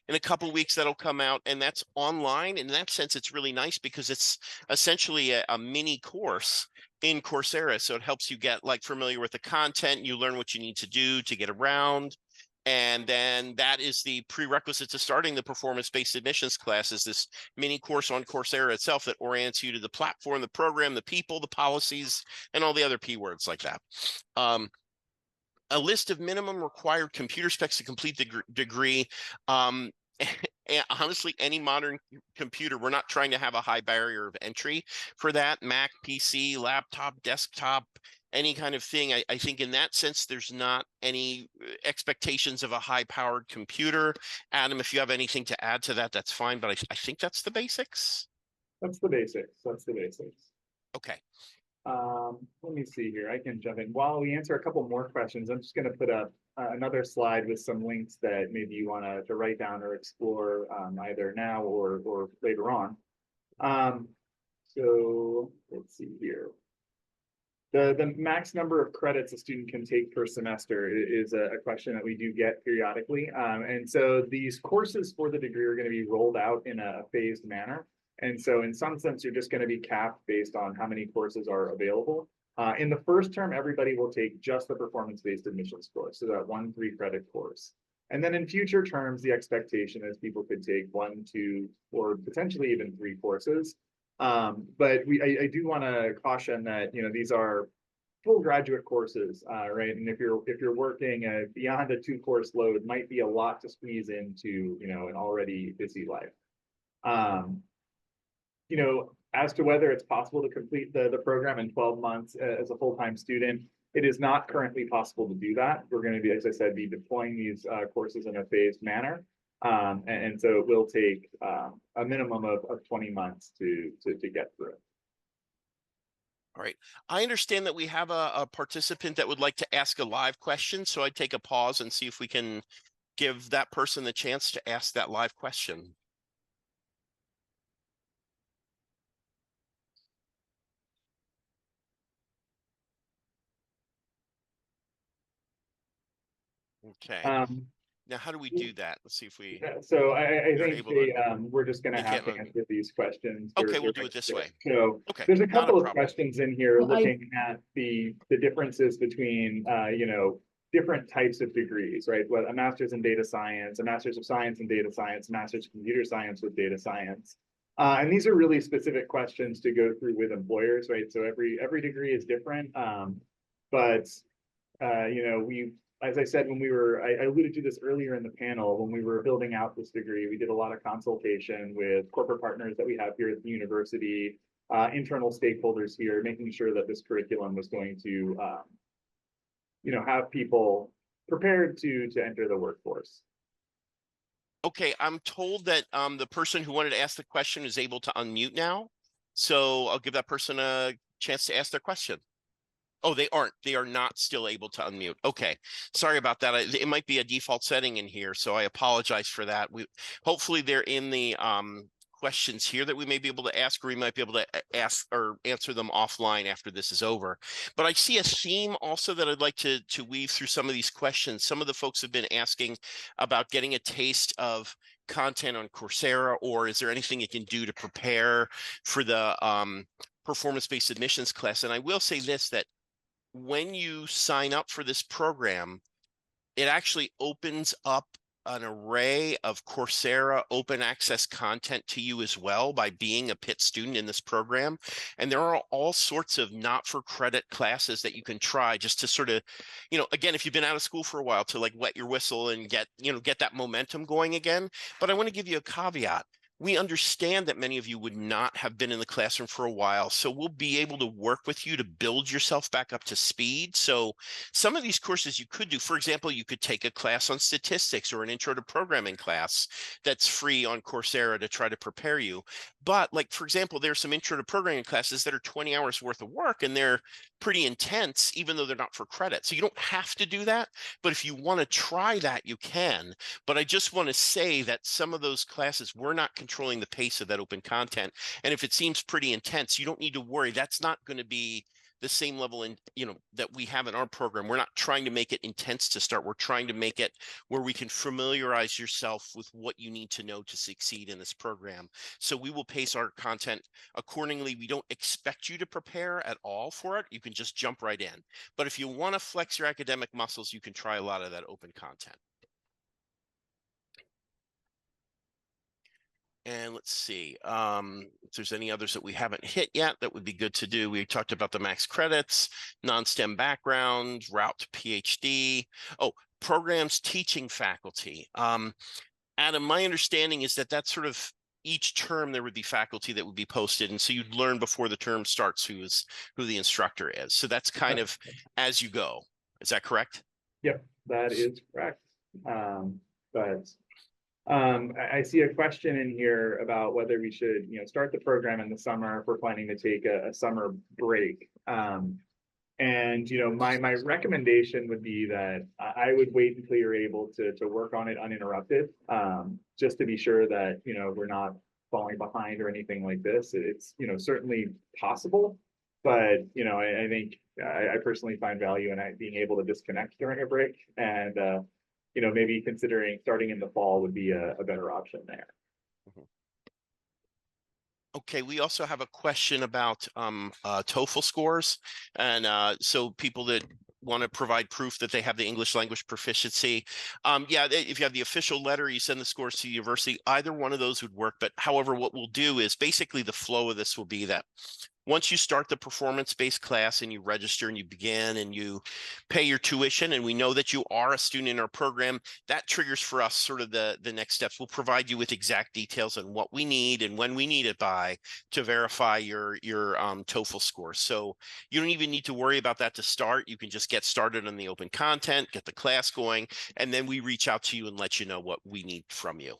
Speaker 1: a couple of weeks that'll come out, and that's online. In that sense, it's really nice because it's essentially a mini course in Coursera. So it helps you get familiar with the content. You learn what you need to do to get around. And then that is the prerequisite to starting the performance-based admissions class, is this mini course on Coursera itself that orients you to the platform, the program, the people, the policies, and all the other P words like that. A list of minimum required computer specs to complete the degree. Honestly, any modern computer, we're not trying to have a high barrier of entry for that. Mac, PC, laptop, desktop, any kind of thing. I think in that sense, there's not any expectations of a high-powered computer. Adam, if you have anything to add to that, that's fine. But I think that's the basics.
Speaker 2: That's the basics.
Speaker 1: Okay.
Speaker 2: Let me see here. I can jump in. While we answer a couple more questions, I'm just going to put up another slide with some links that maybe you want to write down or explore either now or later on. So let's see here. The max number of credits a student can take per semester is a question that we do get periodically. And so these courses for the degree are going to be rolled out in a phased manner. And so in some sense, you're just going to be capped based on how many courses are available. In the first term, everybody will take just the performance-based admissions course, so that 1 3-credit course. And then in future terms, the expectation is people could take 1, 2, or potentially even 3 courses. But I do want to caution that these are full graduate courses, right? And if you're working beyond a 2-course load, might be a lot to squeeze into an already busy life. As to whether it's possible to complete the program in 12 months as a full-time student, it is not currently possible to do that. We're going to be, as I said, deploying these courses in a phased manner. And so it will take a minimum of 20 months to get through.
Speaker 1: All right. I understand that we have a participant that would like to ask a live question, so I'd take a pause and see if we can give that person the chance to ask that live question. Okay. Now, how do we do that? Let's see if we.
Speaker 2: So I think we're just going to
Speaker 1: they
Speaker 2: have
Speaker 1: can't
Speaker 2: to answer these questions.
Speaker 1: Okay, we'll do it this way.
Speaker 2: So
Speaker 1: Okay,
Speaker 2: there's a
Speaker 1: not a
Speaker 2: couple of
Speaker 1: problem.
Speaker 2: questions in here
Speaker 5: Well,
Speaker 2: looking at the differences between, you know, different types of degrees, right? Well, a master's in data science, a master's of science in data science, a master's of computer science with data science. And these are really specific questions to go through with employers, right? So every degree is different. But you know, as I said, when I alluded to this earlier in the panel, when we were building out this degree, we did a lot of consultation with corporate partners that we have here at the university, internal stakeholders here, making sure that this curriculum was going to, you know, have people prepared to enter the workforce.
Speaker 1: Okay, I'm told that the person who wanted to ask the question is able to unmute now. So I'll give that person a chance to ask their question. Oh, they aren't. They are not still able to unmute. Okay, sorry about that. It might be a default setting in here, so I apologize for that. Hopefully they're in the questions here that we may be able to ask, or we might be able to ask or answer them offline after this is over. But I see a theme also that I'd like to weave through some of these questions. Some of the folks have been asking about getting a taste of content on Coursera, or is there anything you can do to prepare for the performance-based admissions class? And I will say this, that when you sign up for this program, it actually opens up an array of Coursera open access content to you as well by being a Pitt student in this program. And there are all sorts of not for credit classes that you can try just to sort of, you know, again, if you've been out of school for a while, to like wet your whistle and get that momentum going again. But I want to give you a caveat. We understand that many of you would not have been in the classroom for a while, so we'll be able to work with you to build yourself back up to speed. So some of these courses you could do, for example, you could take a class on statistics or an intro to programming class that's free on Coursera to try to prepare you. But like, for example, there's some intro to programming classes that are 20 hours worth of work, and they're pretty intense, even though they're not for credit. So you don't have to do that, but if you want to try that, you can. But I just want to say that some of those classes, we're not controlling the pace of that open content. And if it seems pretty intense, you don't need to worry. That's not going to be the same level in, you know, that we have in our program. We're not trying to make it intense to start. We're trying to make it where we can familiarize yourself with what you need to know to succeed in this program. So we will pace our content accordingly. We don't expect you to prepare at all for it. You can just jump right in. But if you want to flex your academic muscles, you can try a lot of that open content. And let's see if there's any others that we haven't hit yet that would be good to do. We talked about the max credits, non-STEM background, route to PhD. Oh, programs teaching faculty. Adam, my understanding is that that's sort of each term there would be faculty that would be posted. And so you'd learn before the term starts who the instructor is. So that's kind of as you go. Is that correct?
Speaker 2: Yep, that is correct. I see a question in here about whether we should, you know, start the program in the summer if we're planning to take a summer break. And, you know, my recommendation would be that I would wait until you're able to work on it uninterrupted, just to be sure that, you know, we're not falling behind or anything like this. It's, you know, certainly possible, but, you know, I think I personally find value in being able to disconnect during a break, and, you know, maybe considering starting in the fall would be a better option there.
Speaker 1: Okay, we also have a question about TOEFL scores. And so people that want to provide proof that they have the English language proficiency. Yeah, if you have the official letter, you send the scores to the university, either one of those would work. But however, what we'll do is basically the flow of this will be that Once you start the performance-based class and you register and you begin and you pay your tuition, and we know that you are a student in our program, that triggers for us sort of the next steps. We'll provide you with exact details on what we need and when we need it by to verify your TOEFL score. So you don't even need to worry about that to start. You can just get started on the open content, get the class going, and then we reach out to you and let you know what we need from you.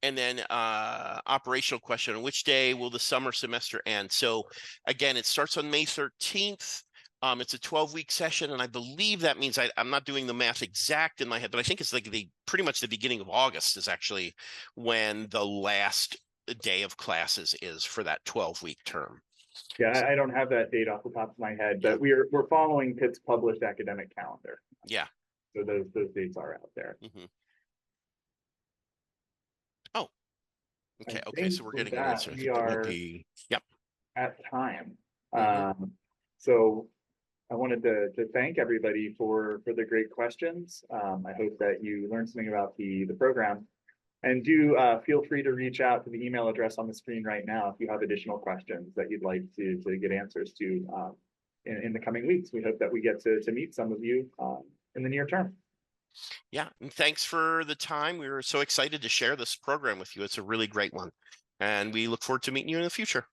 Speaker 1: And then operational question, on which day will the summer semester end? So again, it starts on May 13th. It's a 12-week session, and I believe that means I'm not doing the math exact in my head, but I think it's like pretty much the beginning of August is actually when the last day of classes is for that 12-week term.
Speaker 2: Yeah, I don't have that date off the top of my head, but we're following Pitt's published academic calendar.
Speaker 1: Yeah.
Speaker 2: So those dates are out there.
Speaker 1: Mm-hmm. Okay, so we're getting an answer.
Speaker 2: We are
Speaker 1: yep,
Speaker 2: at time.
Speaker 1: Mm-hmm.
Speaker 2: So I wanted to thank everybody for the great questions. I hope that you learned something about the program. And do feel free to reach out to the email address on the screen right now if you have additional questions that you'd like to get answers to in the coming weeks. We hope that we get to meet some of you in the near term.
Speaker 1: Yeah, and thanks for the time. We were so excited to share this program with you. It's a really great one, and we look forward to meeting you in the future.